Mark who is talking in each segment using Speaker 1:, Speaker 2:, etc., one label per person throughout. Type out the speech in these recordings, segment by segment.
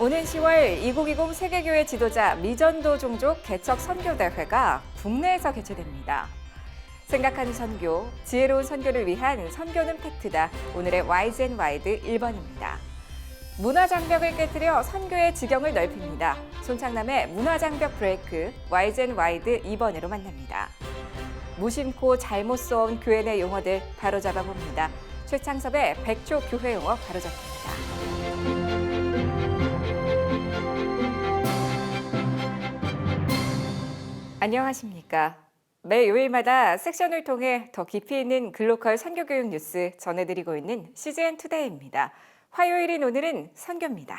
Speaker 1: 오는 10월 2020 세계교회 지도자 미전도 종족 개척 선교대회가 국내에서 개최됩니다. 생각하는 선교, 지혜로운 선교를 위한 선교는 팩트다. 오늘의 YGN와이드 1번입니다. 문화장벽을 깨뜨려 선교의 지경을 넓힙니다. 손창남의 문화장벽 브레이크, YGN와이드 2번으로 만납니다. 무심코 잘못 써온 교회 내 용어들 바로잡아 봅니다. 최창섭의 100초 교회 용어 바로잡습니다. 안녕하십니까. 매 요일마다 섹션을 통해 더 깊이 있는 글로컬 선교교육 뉴스 전해드리고 있는 CGN투데이입니다. 화요일인 오늘은 선교입니다.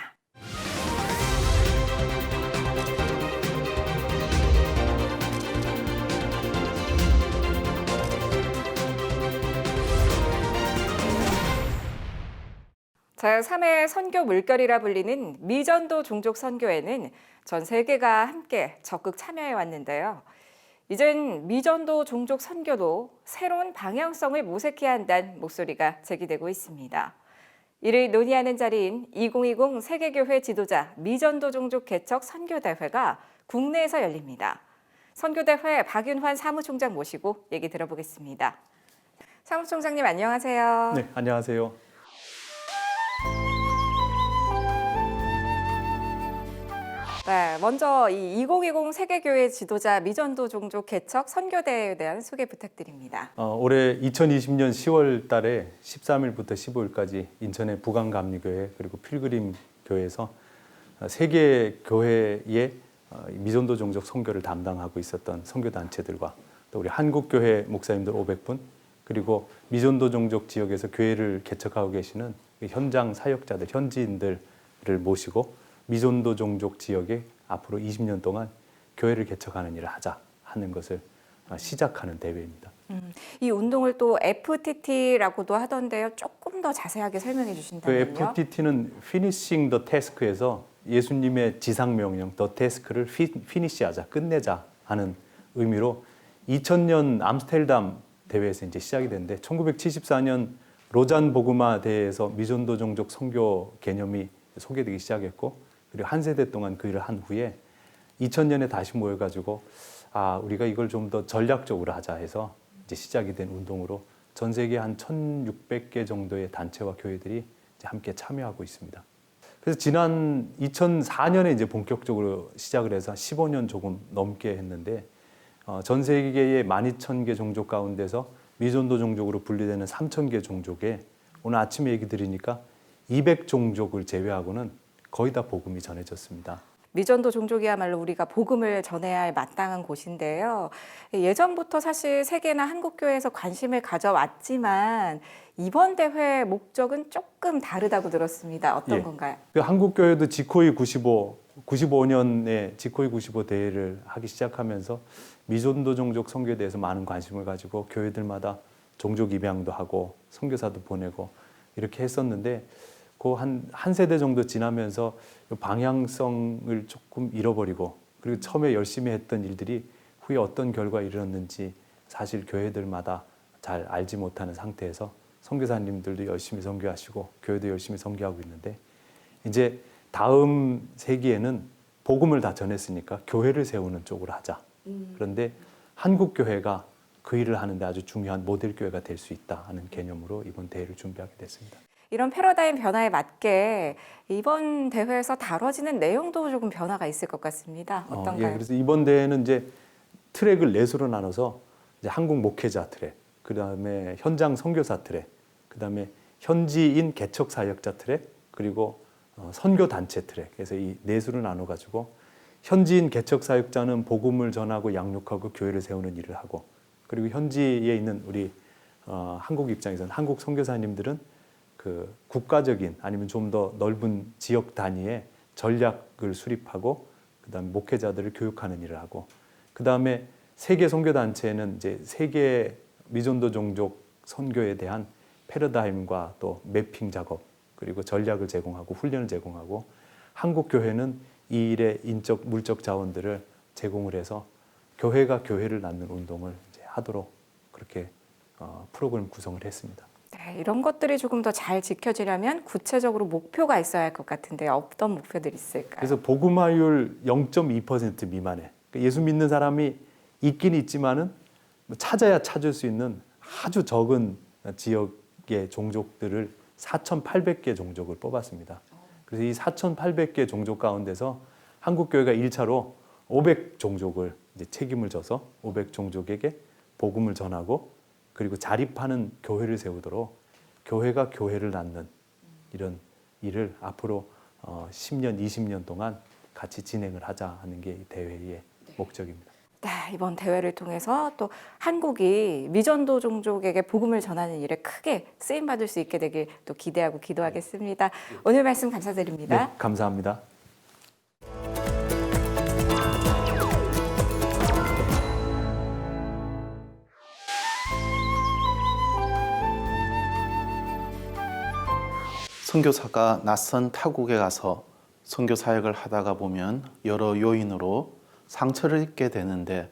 Speaker 1: 제3의 선교 물결이라 불리는 미전도 종족 선교에는 전 세계가 함께 적극 참여해 왔는데요. 이젠 미전도 종족 선교도 새로운 방향성을 모색해야 한다는 목소리가 제기되고 있습니다. 이를 논의하는 자리인 2020 세계교회 지도자 미전도 종족 개척 선교대회가 국내에서 열립니다. 선교대회 박윤환 사무총장 모시고 얘기 들어보겠습니다. 사무총장님 안녕하세요.
Speaker 2: 네, 안녕하세요.
Speaker 1: 네, 먼저 이 2020 세계교회 지도자 미전도 종족 개척 선교대회에 대한 소개 부탁드립니다.
Speaker 2: 올해 2020년 10월 달에 13일부터 15일까지 인천의 부강감리교회 그리고 필그림교회에서 세계 교회의 미전도 종족 선교를 담당하고 있었던 선교단체들과 또 우리 한국교회 목사님들 500분 그리고 미전도 종족 지역에서 교회를 개척하고 계시는 현장 사역자들, 현지인들을 모시고 미전도 종족 지역에 앞으로 20년 동안 교회를 개척하는 일을 하자 하는 것을 시작하는 대회입니다.
Speaker 1: 이 운동을 또 FTT라고도 하던데요. 조금 더 자세하게 설명해 주신다면요.
Speaker 2: 그 FTT는 Finishing the Task에서 예수님의 지상명령 The Task를 피니시하자, 끝내자 하는 의미로 2000년 암스테르담 대회에서 이제 시작이 됐는데 1974년 로잔 복음화 대회에서 미전도 종족 선교 개념이 소개되기 시작했고 그리고 한 세대 동안 그 일을 한 후에 2000년에 다시 모여가지고 우리가 이걸 좀 더 전략적으로 하자 해서 이제 시작이 된 운동으로 전 세계 한 1600개 정도의 단체와 교회들이 이제 함께 참여하고 있습니다. 그래서 지난 2004년에 이제 본격적으로 시작을 해서 15년 조금 넘게 했는데 전 세계의 12,000개 종족 가운데서 미전도 종족으로 분리되는 3,000개 종족에 오늘 아침에 얘기 드리니까 200종족을 제외하고는 거의 다 복음이 전해졌습니다.
Speaker 1: 미전도 종족이야말로 우리가 복음을 전해야 할 마땅한 곳인데요. 예전부터 사실 세계나 한국교회에서 관심을 가져왔지만 이번 대회 목적은 조금 다르다고 들었습니다. 어떤 건가요?
Speaker 2: 그 한국교회도 지코이 95년에 지코이 95 대회를 하기 시작하면서 미전도 종족 선교에 대해서 많은 관심을 가지고 교회들마다 종족 입양도 하고 선교사도 보내고 이렇게 했었는데 그 한 세대 정도 지나면서 방향성을 조금 잃어버리고 그리고 처음에 열심히 했던 일들이 후에 어떤 결과에 이르렀는지 사실 교회들마다 잘 알지 못하는 상태에서 선교사님들도 열심히 선교하시고 교회도 열심히 선교하고 있는데 이제 다음 세기에는 복음을 다 전했으니까 교회를 세우는 쪽으로 하자. 그런데 한국 교회가 그 일을 하는데 아주 중요한 모델 교회가 될 수 있다 하는 개념으로 이번 대회를 준비하게 됐습니다.
Speaker 1: 이런 패러다임 변화에 맞게 이번 대회에서 다뤄지는 내용도 조금 변화가 있을 것 같습니다. 어떤가요?
Speaker 2: 그래서 이번 대회는 이제 트랙을 4수로 나눠서 이제 한국 목회자 트랙, 그다음에 현장 선교사 트랙, 그다음에 현지인 개척 사역자 트랙, 그리고 선교 단체 트랙. 그래서 이 4수로 나눠 가지고 현지인 개척 사역자는 복음을 전하고 양육하고 교회를 세우는 일을 하고 그리고 현지에 있는 우리 한국 입장에서는 한국 선교사님들은 그 국가적인 아니면 좀 더 넓은 지역 단위의 전략을 수립하고 그다음에 목회자들을 교육하는 일을 하고 그다음에 세계 선교 단체는 이제 세계 미전도 종족 선교에 대한 패러다임과 또 매핑 작업 그리고 전략을 제공하고 훈련을 제공하고 한국 교회는 이 일의 인적 물적 자원들을 제공을 해서 교회가 교회를 낳는 운동을 이제 하도록 그렇게 프로그램 구성을 했습니다.
Speaker 1: 네, 네, 이런 것들이 조금 더 잘 지켜지려면 구체적으로 목표가 있어야 할 것 같은데 어떤 목표들이 있을까요?
Speaker 2: 그래서 복음화율 0.2% 미만에 그러니까 예수 믿는 사람이 있긴 있지만은 찾아야 찾을 수 있는 아주 적은 지역의 종족들을 4,800개 종족을 뽑았습니다. 그래서 이 4,800개 종족 가운데서 한국교회가 1차로 500 종족을 이제 책임을 져서 500 종족에게 복음을 전하고 그리고 자립하는 교회를 세우도록 교회가 교회를 낳는 이런 일을 앞으로 10년, 20년 동안 같이 진행을 하자 하는 게 이 대회의 목적입니다.
Speaker 1: 네, 이번 대회를 통해서 또 한국이 미전도 종족에게 복음을 전하는 일에 크게 쓰임 받을 수 있게 되길 또 기대하고 기도하겠습니다. 오늘 말씀 감사드립니다.
Speaker 2: 네, 감사합니다.
Speaker 3: 선교사가 낯선 타국에 가서 선교 사역을 하다가 보면 여러 요인으로 상처를 입게 되는데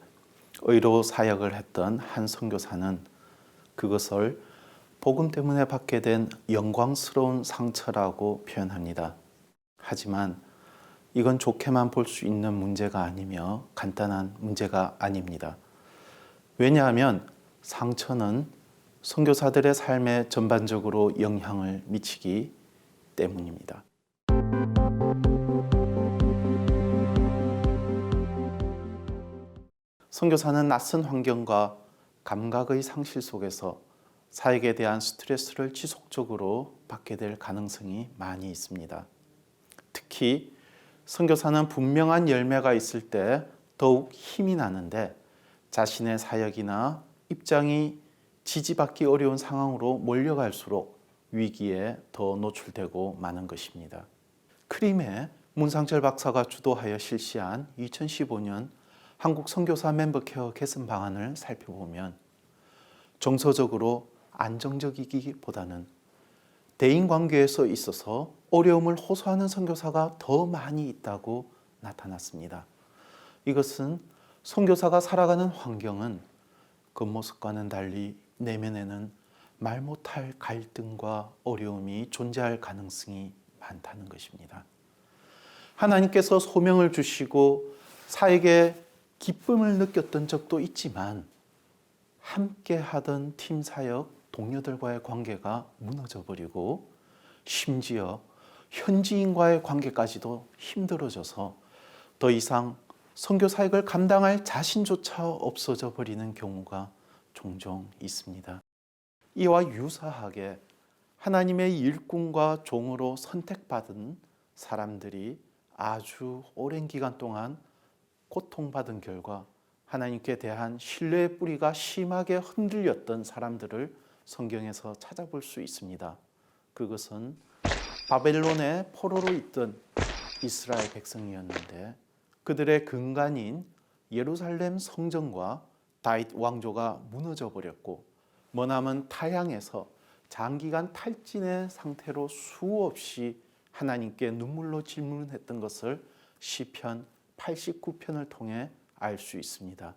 Speaker 3: 의로 사역을 했던 한 선교사는 그것을 복음 때문에 받게 된 영광스러운 상처라고 표현합니다. 하지만 이건 좋게만 볼 수 있는 문제가 아니며 간단한 문제가 아닙니다. 왜냐하면 상처는 선교사들의 삶에 전반적으로 영향을 미치기 때문입니다. 선교사는 낯선 환경과 감각의 상실 속에서 사역에 대한 스트레스를 지속적으로 받게 될 가능성이 많이 있습니다. 특히 선교사는 분명한 열매가 있을 때 더욱 힘이 나는데 자신의 사역이나 입장이 지지받기 어려운 상황으로 몰려갈수록 위기에 더 노출되고 마는 것입니다. 크림의 문상철 박사가 주도하여 실시한 2015년 한국 선교사 멤버케어 개선 방안을 살펴보면 정서적으로 안정적이기보다는 대인관계에서 있어서 어려움을 호소하는 선교사가 더 많이 있다고 나타났습니다. 이것은 선교사가 살아가는 환경은 겉모습과는 달리 내면에는 말 못할 갈등과 어려움이 존재할 가능성이 많다는 것입니다. 하나님께서 소명을 주시고 사역에 기쁨을 느꼈던 적도 있지만 함께 하던 팀 사역 동료들과의 관계가 무너져버리고 심지어 현지인과의 관계까지도 힘들어져서 더 이상 선교 사역을 감당할 자신조차 없어져 버리는 경우가 종종 있습니다. 이와 유사하게 하나님의 일꾼과 종으로 선택받은 사람들이 아주 오랜 기간 동안 고통받은 결과 하나님께 대한 신뢰의 뿌리가 심하게 흔들렸던 사람들을 성경에서 찾아볼 수 있습니다. 그것은 바벨론의 포로로 있던 이스라엘 백성이었는데 그들의 근간인 예루살렘 성전과 다윗 왕조가 무너져 버렸고 머나먼 타향에서 장기간 탈진의 상태로 수없이 하나님께 눈물로 질문했던 것을 시편 89편을 통해 알 수 있습니다.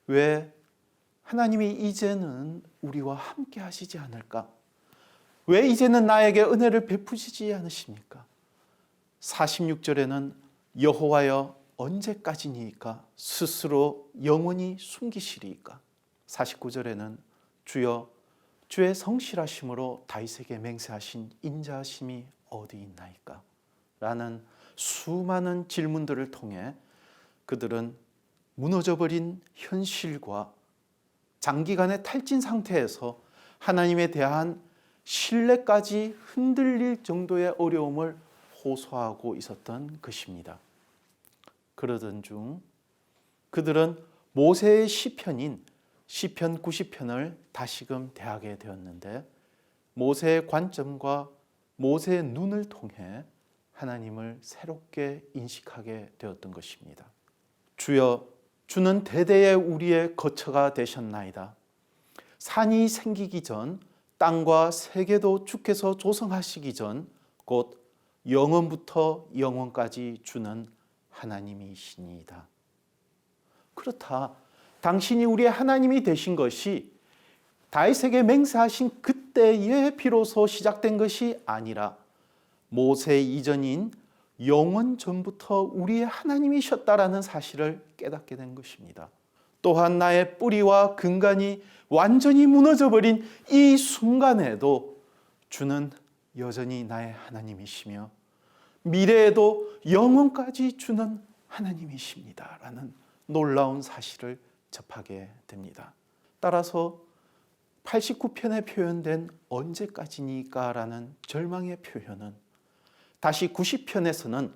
Speaker 3: 왜 하나님이 이제는 우리와 함께 하시지 않을까? 왜 이제는 나에게 은혜를 베푸시지 않으십니까? 46절에는 여호와여 언제까지니까 스스로 영원히 숨기시리이까? 49절에는 주여 주의 성실하심으로 다윗에게 맹세하신 인자하심이 어디 있나이까? 라는 수많은 질문들을 통해 그들은 무너져버린 현실과 장기간의 탈진 상태에서 하나님에 대한 신뢰까지 흔들릴 정도의 어려움을 호소하고 있었던 것입니다. 그러던 중 그들은 모세의 시편인 시편 90편을 다시금 대하게 되었는데 모세의 관점과 모세의 눈을 통해 하나님을 새롭게 인식하게 되었던 것입니다. 주여, 주는 대대에 우리의 거처가 되셨나이다. 산이 생기기 전 땅과 세계도 주께서 조성하시기 전 곧 영원부터 영원까지 주는 하나님이시니이다. 그렇다. 당신이 우리의 하나님이 되신 것이 다윗에게 맹세하신 그때에 비로소 시작된 것이 아니라 모세 이전인 영원 전부터 우리의 하나님이셨다라는 사실을 깨닫게 된 것입니다. 또한 나의 뿌리와 근간이 완전히 무너져버린 이 순간에도 주는 여전히 나의 하나님이시며 미래에도 영원까지 주는 하나님이십니다 라는 놀라운 사실을 접하게 됩니다. 따라서 89편에 표현된 언제까지니까 라는 절망의 표현은 다시 90편에서는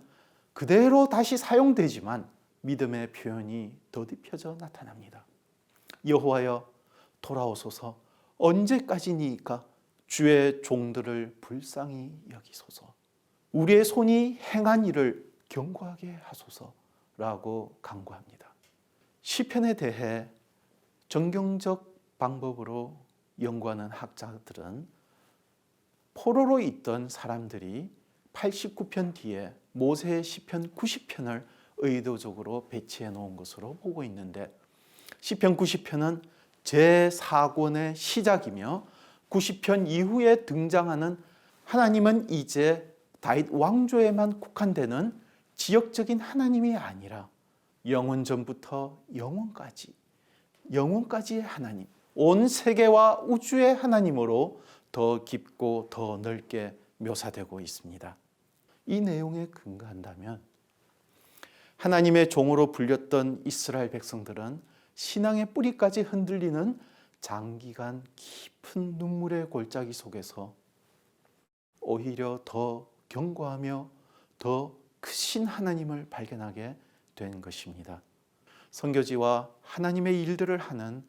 Speaker 3: 그대로 다시 사용되지만 믿음의 표현이 더딥혀져 나타납니다. 여호와여 돌아오소서, 언제까지니까 주의 종들을 불쌍히 여기소서, 우리의 손이 행한 일을 경고하게 하소서라고 간구합니다. 시편에 대해 정경적 방법으로 연구하는 학자들은 포로로 있던 사람들이 89편 뒤에 모세의 시편 90편을 의도적으로 배치해 놓은 것으로 보고 있는데, 시편 90편은 제4권의 시작이며 90편 이후에 등장하는 하나님은 이제 다윗 왕조에만 국한되는 지역적인 하나님이 아니라 영원 전부터 영원까지의 하나님, 온 세계와 우주의 하나님으로 더 깊고 더 넓게 묘사되고 있습니다. 이 내용에 근거한다면 하나님의 종으로 불렸던 이스라엘 백성들은 신앙의 뿌리까지 흔들리는 장기간 깊은 눈물의 골짜기 속에서 오히려 더 견고하며 더 크신 하나님을 발견하게 된 것입니다. 선교지와 하나님의 일들을 하는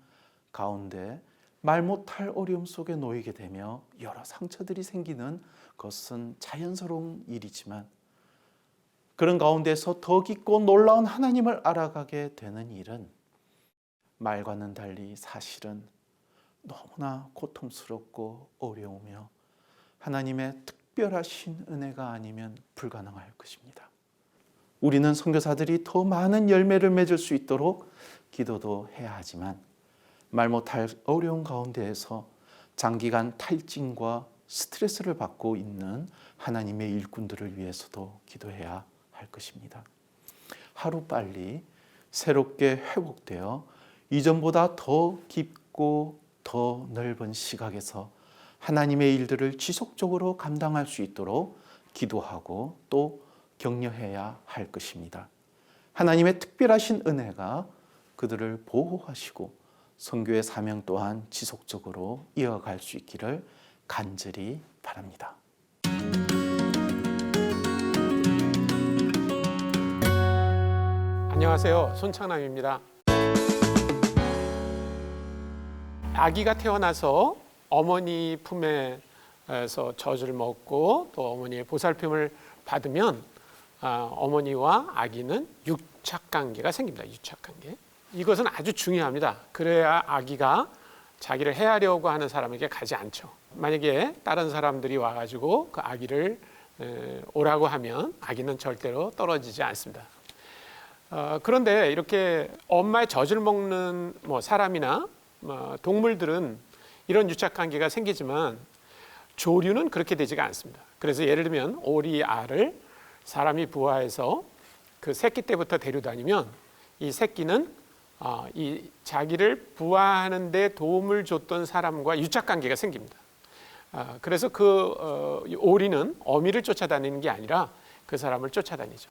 Speaker 3: 가운데 말 못할 어려움 속에 놓이게 되며 여러 상처들이 생기는 것은 자연스러운 일이지만, 그런 가운데서 더 깊고 놀라운 하나님을 알아가게 되는 일은 말과는 달리 사실은 너무나 고통스럽고 어려우며 하나님의 특별하신 은혜가 아니면 불가능할 것입니다. 우리는 선교사들이 더 많은 열매를 맺을 수 있도록 기도도 해야 하지만, 말 못할 어려운 가운데에서 장기간 탈진과 스트레스를 받고 있는 하나님의 일꾼들을 위해서도 기도해야 할 것입니다. 하루빨리 새롭게 회복되어 이전보다 더 깊고 더 넓은 시각에서 하나님의 일들을 지속적으로 감당할 수 있도록 기도하고 또 격려해야 할 것입니다. 하나님의 특별하신 은혜가 그들을 보호하시고 선교의 사명 또한 지속적으로 이어갈 수 있기를 간절히 바랍니다.
Speaker 4: 안녕하세요. 손창남입니다. 아기가 태어나서 어머니 품에서 젖을 먹고 또 어머니의 보살핌을 받으면 어머니와 아기는 유착관계가 생깁니다. 유착관계. 이것은 아주 중요합니다. 그래야 아기가 자기를 해하려고 하는 사람에게 가지 않죠. 만약에 다른 사람들이 와가지고 그 아기를 오라고 하면 아기는 절대로 떨어지지 않습니다. 그런데 이렇게 엄마의 젖을 먹는 사람이나 동물들은 이런 유착관계가 생기지만 조류는 그렇게 되지가 않습니다. 그래서 예를 들면 오리 알을 사람이 부화해서 그 새끼 때부터 데려다니면 이 새끼는 이 자기를 부화하는 데 도움을 줬던 사람과 유착관계가 생깁니다. 그래서 그 오리는 어미를 쫓아다니는 게 아니라 그 사람을 쫓아다니죠.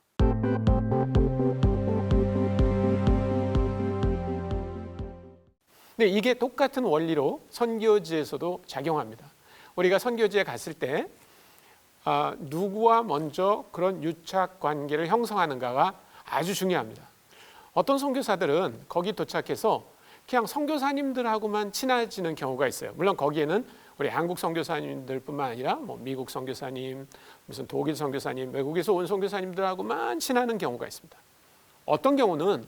Speaker 4: 근데 이게 똑같은 원리로 선교지에서도 작용합니다. 우리가 선교지에 갔을 때 누구와 먼저 그런 유착 관계를 형성하는가가 아주 중요합니다. 어떤 선교사들은 거기 도착해서 그냥 선교사님들하고만 친해지는 경우가 있어요. 물론 거기에는 우리 한국 선교사님들뿐만 아니라 미국 선교사님, 무슨 독일 선교사님, 외국에서 온 선교사님들하고만 친하는 경우가 있습니다. 어떤 경우는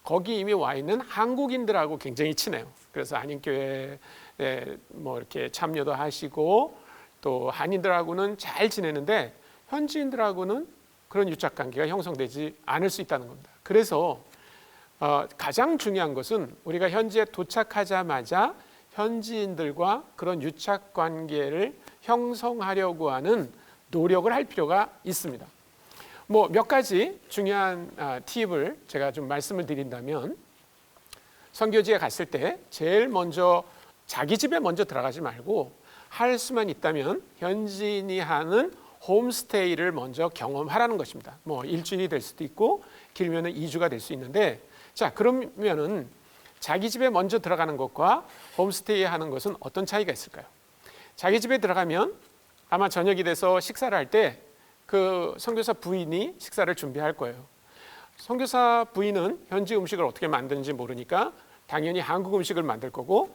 Speaker 4: 거기 이미 와 있는 한국인들하고 굉장히 친해요. 그래서 한인교회에 이렇게 참여도 하시고 또 한인들하고는 잘 지내는데 현지인들하고는 그런 유착관계가 형성되지 않을 수 있다는 겁니다. 그래서 가장 중요한 것은 우리가 현지에 도착하자마자 현지인들과 그런 유착 관계를 형성하려고 하는 노력을 할 필요가 있습니다. 뭐 몇 가지 중요한 팁을 제가 좀 말씀을 드린다면, 선교지에 갔을 때 제일 먼저 자기 집에 먼저 들어가지 말고 할 수만 있다면 현지인이 하는 홈스테이를 먼저 경험하라는 것입니다. 뭐 일주일이 될 수도 있고 길면은 2주가 될 수 있는데, 자, 그러면은 자기 집에 먼저 들어가는 것과 홈스테이 하는 것은 어떤 차이가 있을까요? 자기 집에 들어가면 아마 저녁이 돼서 식사를 할 때 그 선교사 부인이 식사를 준비할 거예요. 선교사 부인은 현지 음식을 어떻게 만드는지 모르니까 당연히 한국 음식을 만들 거고,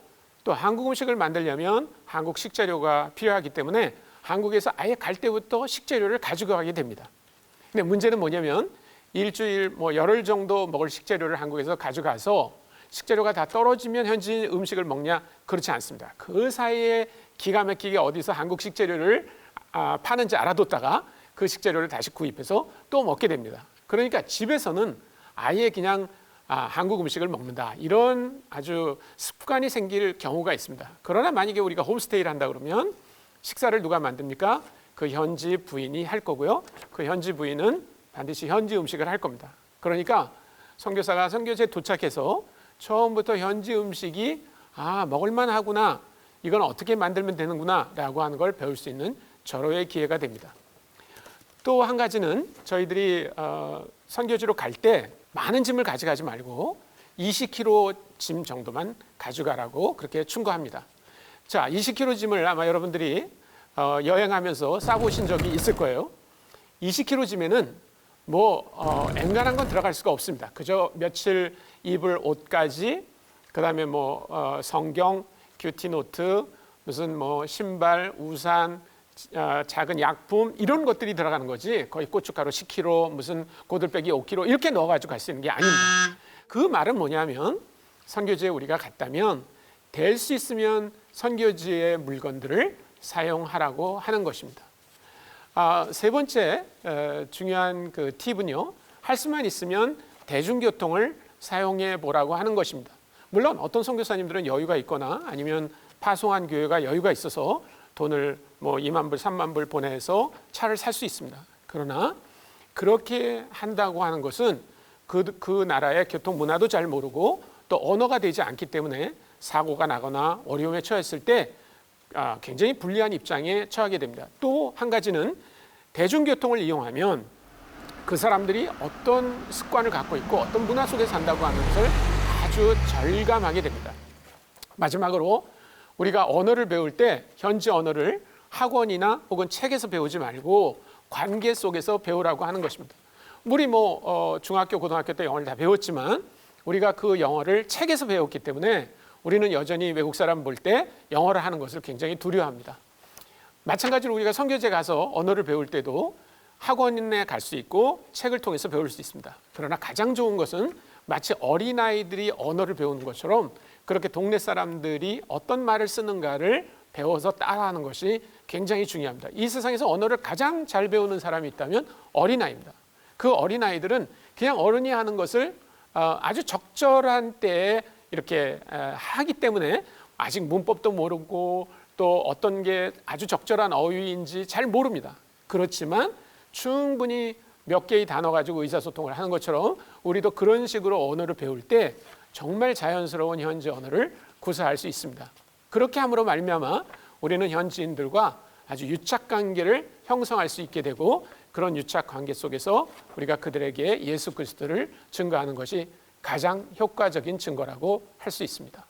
Speaker 4: 또 한국 음식을 만들려면 한국 식재료가 필요하기 때문에 한국에서 아예 갈 때부터 식재료를 가지고 가게 됩니다. 근데 문제는 뭐냐면 일주일 뭐 열흘 정도 먹을 식재료를 한국에서 가져가서 식재료가 다 떨어지면 현지 음식을 먹냐? 그렇지 않습니다. 그 사이에 기가 막히게 어디서 한국 식재료를 파는지 알아뒀다가 그 식재료를 다시 구입해서 또 먹게 됩니다. 그러니까 집에서는 아예 그냥 한국 음식을 먹는다, 이런 아주 습관이 생길 경우가 있습니다. 그러나 만약에 우리가 홈스테이를 한다 그러면 식사를 누가 만듭니까? 그 현지 부인이 할 거고요. 그 현지 부인은 반드시 현지 음식을 할 겁니다. 그러니까 선교사가 선교지에 도착해서 처음부터 현지 음식이 먹을만 하구나, 이건 어떻게 만들면 되는구나 라고 하는 걸 배울 수 있는 절호의 기회가 됩니다. 또 한 가지는 저희들이 선교지로 갈 때 많은 짐을 가져가지 말고 20kg 짐 정도만 가져가라고 그렇게 충고합니다. 자, 20kg 짐을 아마 여러분들이 여행하면서 싸고 오신 적이 있을 거예요. 20kg 짐에는 엔간한 건 들어갈 수가 없습니다. 그저 며칠 입을 옷까지, 그다음에 성경, 큐티노트, 무슨 신발, 우산, 작은 약품, 이런 것들이 들어가는 거지, 거의 고춧가루 10kg, 무슨 고들빼기 5kg 이렇게 넣어가지고 갈 수 있는 게 아닙니다. 그 말은 뭐냐면 선교지에 우리가 갔다면 될 수 있으면 선교지의 물건들을 사용하라고 하는 것입니다. 세 번째 중요한 그 팁은요, 할 수만 있으면 대중교통을 사용해 보라고 하는 것입니다. 물론 어떤 선교사님들은 여유가 있거나 아니면 파송한 교회가 여유가 있어서 돈을 2만 불, 3만 불 보내서 차를 살 수 있습니다. 그러나 그렇게 한다고 하는 것은 그 나라의 교통 문화도 잘 모르고 또 언어가 되지 않기 때문에 사고가 나거나 어려움에 처했을 때 굉장히 불리한 입장에 처하게 됩니다. 또 한 가지는 대중교통을 이용하면 그 사람들이 어떤 습관을 갖고 있고 어떤 문화 속에 산다고 하는 것을 아주 절감하게 됩니다. 마지막으로 우리가 언어를 배울 때 현지 언어를 학원이나 혹은 책에서 배우지 말고 관계 속에서 배우라고 하는 것입니다. 우리 중학교, 고등학교 때 영어를 다 배웠지만 우리가 그 영어를 책에서 배웠기 때문에 우리는 여전히 외국 사람 볼 때 영어를 하는 것을 굉장히 두려워합니다. 마찬가지로 우리가 선교지에 가서 언어를 배울 때도 학원에 갈 수 있고 책을 통해서 배울 수 있습니다. 그러나 가장 좋은 것은 마치 어린아이들이 언어를 배우는 것처럼 그렇게 동네 사람들이 어떤 말을 쓰는가를 배워서 따라하는 것이 굉장히 중요합니다. 이 세상에서 언어를 가장 잘 배우는 사람이 있다면 어린아이입니다. 그 어린아이들은 그냥 어른이 하는 것을 아주 적절한 때에 이렇게 하기 때문에 아직 문법도 모르고 또 어떤 게 아주 적절한 어휘인지 잘 모릅니다. 그렇지만 충분히 몇 개의 단어 가지고 의사소통을 하는 것처럼 우리도 그런 식으로 언어를 배울 때 정말 자연스러운 현지 언어를 구사할 수 있습니다. 그렇게 함으로 말미암아 우리는 현지인들과 아주 유착 관계를 형성할 수 있게 되고, 그런 유착 관계 속에서 우리가 그들에게 예수 그리스도를 증거하는 것이 가장 효과적인 증거라고 할 수 있습니다.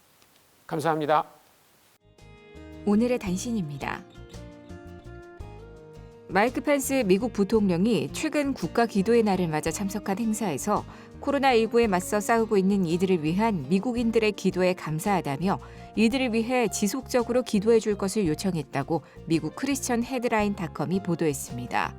Speaker 4: 감사합니다.
Speaker 1: 오늘의 단신입니다. 마이크 펜스 미국 부통령이 최근 국가 기도의 날을 맞아 참석한 행사에서 코로나19에 맞서 싸우고 있는 이들을 위한 미국인들의 기도에 감사하다며 이들을 위해 지속적으로 기도해 줄 것을 요청했다고 미국 크리스천 헤드라인닷컴이 보도했습니다.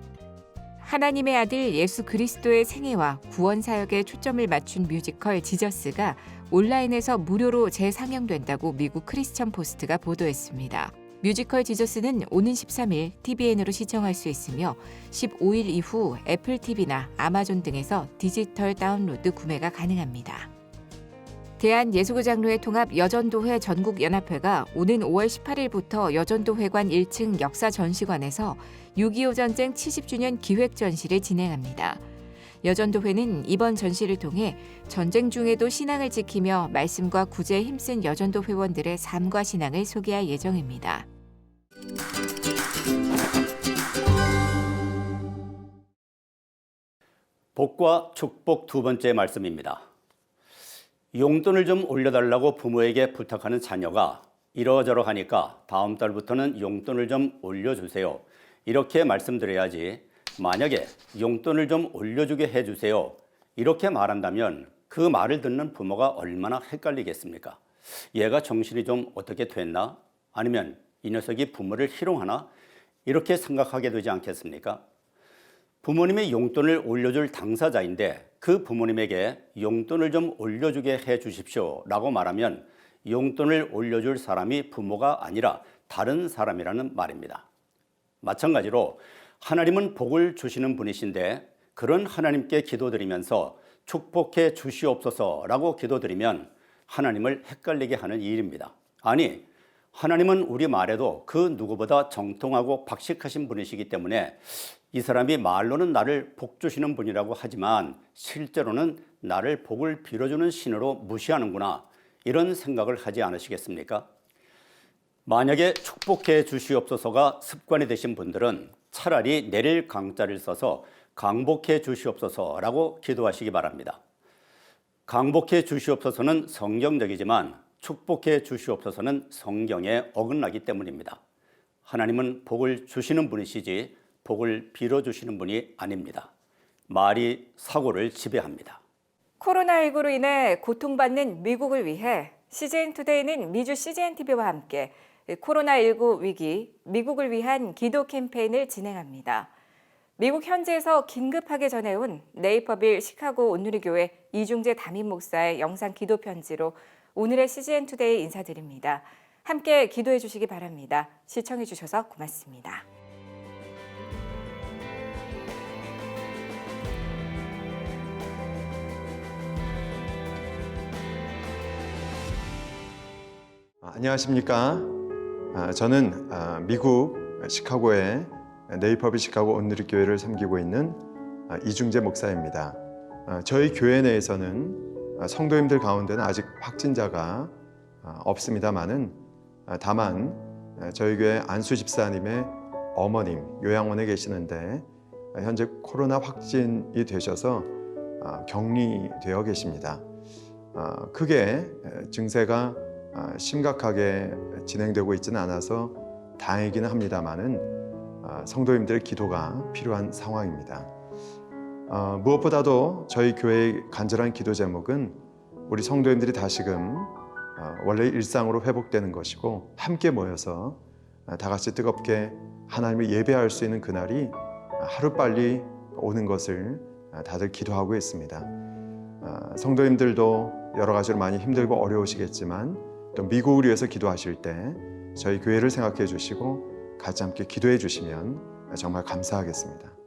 Speaker 1: 하나님의 아들 예수 그리스도의 생애와 구원 사역에 초점을 맞춘 뮤지컬 지저스가 온라인에서 무료로 재상영된다고 미국 크리스천 포스트가 보도했습니다. 뮤지컬 지저스는 오는 13일 TVN으로 시청할 수 있으며 15일 이후 애플 TV나 아마존 등에서 디지털 다운로드 구매가 가능합니다. 대한예수구장로회 통합 여전도회 전국연합회가 오는 5월 18일부터 여전도회관 1층 역사전시관에서 6.25 전쟁 70주년 기획전시를 진행합니다. 여전도회는 이번 전시를 통해 전쟁 중에도 신앙을 지키며 말씀과 구제에 힘쓴 여전도 회원들의 삶과 신앙을 소개할 예정입니다.
Speaker 5: 복과 축복 두 번째 말씀입니다. 용돈을 좀 올려달라고 부모에게 부탁하는 자녀가 이러저러 하니까 다음 달부터는 용돈을 좀 올려주세요. 이렇게 말씀드려야지 만약에 용돈을 좀 올려주게 해주세요. 이렇게 말한다면 그 말을 듣는 부모가 얼마나 헷갈리겠습니까? 얘가 정신이 좀 어떻게 됐나? 아니면 이 녀석이 부모를 희롱하나? 이렇게 생각하게 되지 않겠습니까? 부모님의 용돈을 올려줄 당사자인데 그 부모님에게 용돈을 좀 올려주게 해 주십시오 라고 말하면 용돈을 올려줄 사람이 부모가 아니라 다른 사람이라는 말입니다. 마찬가지로 하나님은 복을 주시는 분이신데 그런 하나님께 기도드리면서 축복해 주시옵소서라고 기도드리면 하나님을 헷갈리게 하는 일입니다. 아니, 하나님은 우리 말에도 그 누구보다 정통하고 박식하신 분이시기 때문에 이 사람이 말로는 나를 복 주시는 분이라고 하지만 실제로는 나를 복을 빌어주는 신으로 무시하는구나, 이런 생각을 하지 않으시겠습니까? 만약에 축복해 주시옵소서가 습관이 되신 분들은 차라리 내릴 강자를 써서 강복해 주시옵소서라고 기도하시기 바랍니다. 강복해 주시옵소서는 성경적이지만 축복해 주시옵소서는 성경에 어긋나기 때문입니다. 하나님은 복을 주시는 분이시지 복을 빌어주시는 분이 아닙니다. 말이 사고를 지배합니다.
Speaker 1: 코로나19로 인해 고통받는 미국을 위해 CGN투데이는 미주 CGNTV와 함께 코로나19 위기, 미국을 위한 기도 캠페인을 진행합니다. 미국 현지에서 긴급하게 전해온 네이퍼빌 시카고 온누리교회 이중재 담임 목사의 영상 기도 편지로 오늘의 CGN투데이 인사드립니다. 함께 기도해 주시기 바랍니다. 시청해 주셔서 고맙습니다.
Speaker 6: 안녕하십니까. 저는 미국 시카고의 네이퍼빌 시카고 온누리교회를 섬기고 있는 이중재 목사입니다. 저희 교회 내에서는 성도님들 가운데는 아직 확진자가 없습니다만은 다만 저희 교회 안수 집사님의 어머님 요양원에 계시는데 현재 코로나 확진이 되셔서 격리되어 계십니다. 크게 증세가 심각하게 진행되고 있지는 않아서 다행이기는 합니다만은 성도님들의 기도가 필요한 상황입니다. 무엇보다도 저희 교회의 간절한 기도 제목은 우리 성도님들이 다시금 원래 일상으로 회복되는 것이고 함께 모여서 다 같이 뜨겁게 하나님을 예배할 수 있는 그날이 하루빨리 오는 것을 다들 기도하고 있습니다. 성도님들도 여러 가지로 많이 힘들고 어려우시겠지만 또 미국을 위해서 기도하실 때 저희 교회를 생각해 주시고 같이 함께 기도해 주시면 정말 감사하겠습니다.